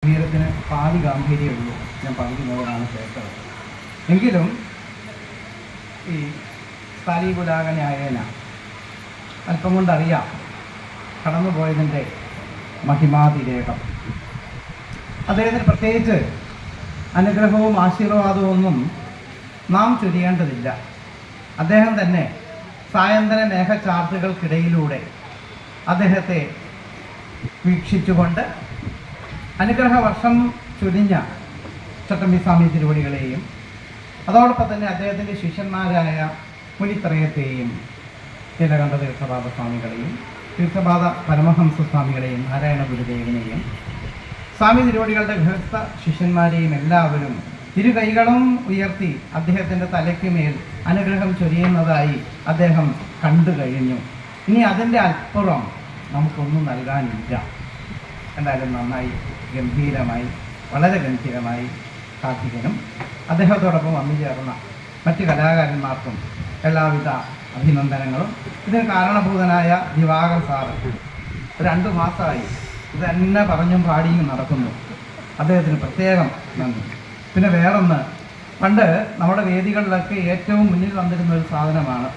ഗംഭീരത്തിന് പാതി ഗാംഭീര്യമുള്ളൂ. ഞാൻ പകുതി മുതലാണ് കേട്ടത്. എങ്കിലും ഈ സ്ഥലീകുലാകനായേന അല്പം കൊണ്ടറിയാം കടന്നുപോയതിൻ്റെ മഹിമാതിരേകം. അദ്ദേഹത്തിന് പ്രത്യേകിച്ച് അനുഗ്രഹവും ആശീർവാദവും ഒന്നും നാം ചൊരിയേണ്ടതില്ല. അദ്ദേഹം തന്നെ സായന്തന മേഘചാർത്തുകൾക്കിടയിലൂടെ അദ്ദേഹത്തെ വീക്ഷിച്ചുകൊണ്ട് അനുഗ്രഹവർഷം ചൊരിഞ്ഞ ചട്ടമ്പി സ്വാമി തിരുവടികളെയും അതോടൊപ്പം തന്നെ അദ്ദേഹത്തിൻ്റെ ശിഷ്യന്മാരായ മുനിത്രയത്തെയും നീലകണ്ഠ തീർത്ഥപാദ സ്വാമികളെയും തീർത്ഥപാദ പരമഹംസ സ്വാമികളെയും നാരായണ ഗുരുദേവനെയും സ്വാമി തിരുവടികളുടെ ഗൃഹസ്ഥ ശിഷ്യന്മാരെയും എല്ലാവരും ഇരുകൈകളും ഉയർത്തി അദ്ദേഹത്തിൻ്റെ തലയ്ക്ക് മേൽ അനുഗ്രഹം ചൊരിയുന്നതായി അദ്ദേഹം കണ്ടു കഴിഞ്ഞു. ഇനി അതിൻ്റെ അപ്പുറം നമുക്കൊന്നും നൽകാനില്ല. എന്തായാലും നന്നായി ഗംഭീരമായി വളരെ ഗംഭീരമായി കാർത്തികനും അദ്ദേഹത്തോടൊപ്പം വന്നു ചേർന്ന മറ്റ് കലാകാരന്മാർക്കും എല്ലാവിധ അഭിനന്ദനങ്ങളും. ഇതിന് കാരണഭൂതനായ ദിവാകർ സാറ് 2 മാസമായി ഇതെന്നെ പറഞ്ഞും പാടിയും നടക്കുന്നു. അദ്ദേഹത്തിന് പ്രത്യേകം നന്ദി. പിന്നെ വേറൊന്ന്, പണ്ട് നമ്മുടെ വേദികളിലൊക്കെ ഏറ്റവും മുന്നിൽ വന്നിരുന്ന ഒരു സാധനമാണ്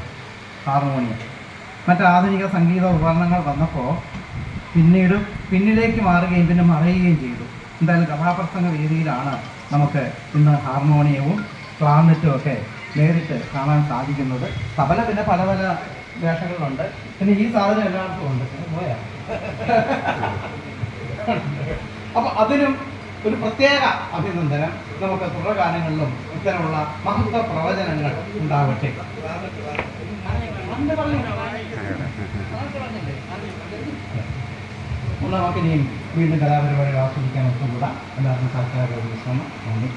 ഹാർമോണിയം. മറ്റാധുനിക സംഗീത ഉപകരണങ്ങൾ വന്നപ്പോൾ പിന്നിലേക്ക് മാറുകയും പിന്നെ മറയുകയും ചെയ്തു. എന്തായാലും കഥാപ്രസംഗ വേദിയിലാണ് നമുക്ക് ഇന്ന് ഹാർമോണിയവും ക്ലാർനെറ്റും ഒക്കെ നേരിട്ട് കാണാൻ സാധിക്കുന്നത്. തബല പിന്നെ പല പല വേഷങ്ങളുണ്ട്. പിന്നെ ഈ സാധനം എല്ലാവർക്കും ഉണ്ട്. പോയാ അപ്പം അതിനും ഒരു പ്രത്യേക അഭിനന്ദനം. നമുക്ക് തുടർഗാനങ്ങളിലും ഇത്തരമുള്ള മഹത്വ പ്രവചനങ്ങൾ ഉണ്ടാവട്ടെ. നമുക്കിനിയും വീണ്ടും കലാപരിപാടികൾ ആസ്വദിക്കാൻ ഒത്തുകൂടാ. എല്ലാവർക്കും സർക്കാർ ശ്രമം. നന്ദി.